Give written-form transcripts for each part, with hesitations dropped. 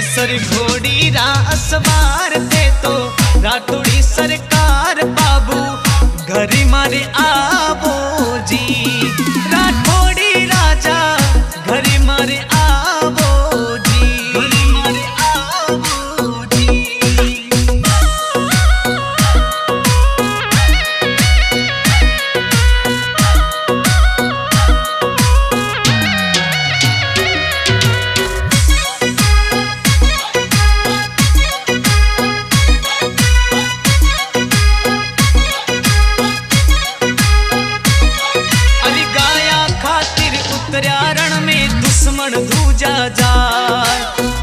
सर घोड़ी रा असवार थे तो राठौड़ी सरकार बाबू घरी मारे आवो जी। राठौड़ी राजा घरी मारे आवो जी, घरी मारे आवो जी। रण में दुश्मन दूजा जाए,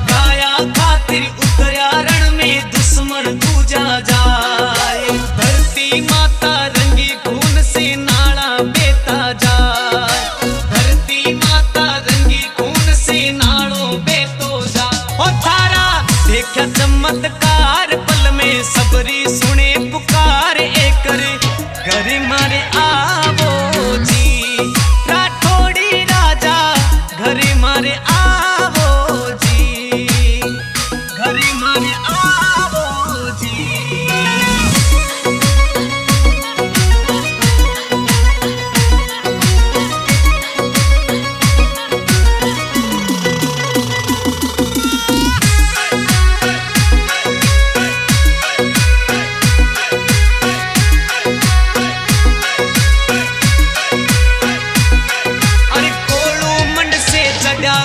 गाया खातिर उतर्या रण में दुश्मन दूजा जाए। धरती माता रंगी खून से नाड़ा बेता जाए, धरती माता रंगी खून से नाड़ो बेतो जाए। ओ थारा देखा चमत्कार पल में सबरी सुने पुकार एकर घरे मारे आवो जी। घरे मारे आवो जी, घरे मारे आवो जी।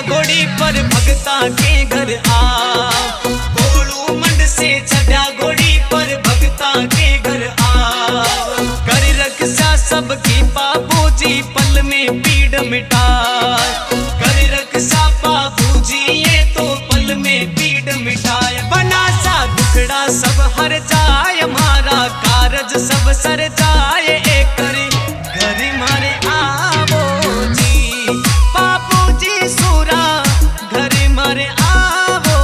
घोड़ी पर भगता के घर आ, गोलू मंड से चढ़ा घोड़ी पर भगता के घर आ। कर रक्षा सबकी बाबूजी पल में पीड़ मिटा, कर रक्षा बाबूजी ये तो पल में पीड़ मिटाए। बना सा दुखड़ा सब हर जाए, हमारा कारज सब सर जाए एकर घरे मारे आवो जी। बाबूजी सूरा घरे मारे आवो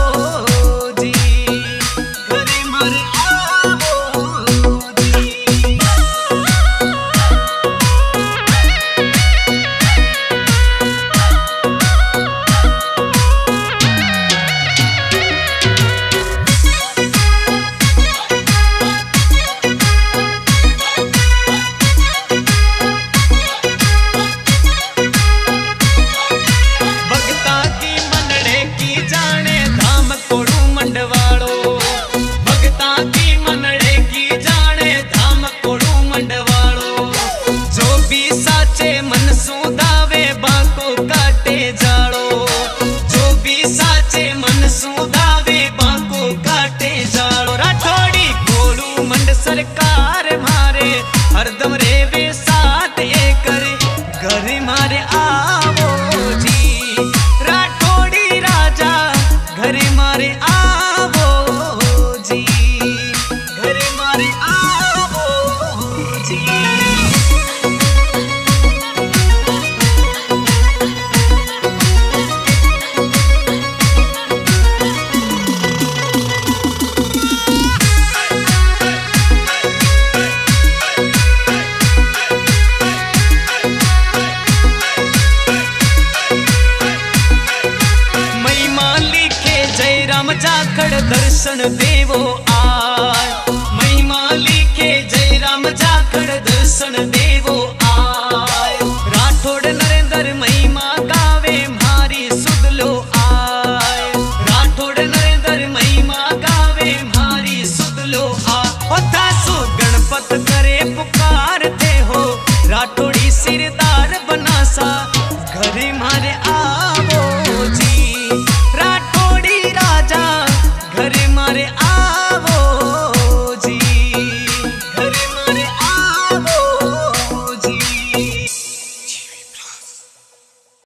जी, घरे मारे आवो जी। सरकार मारे हरदम रे वे साथ एकर घरे मारे आवो जी। राठौड़ी राजा घरे मारे आवो जी, घरे मारे आवो जी। जाखड़ दर्शन देवो आय, महिमा लिखे जय राम जाखड़ दर्शन दे।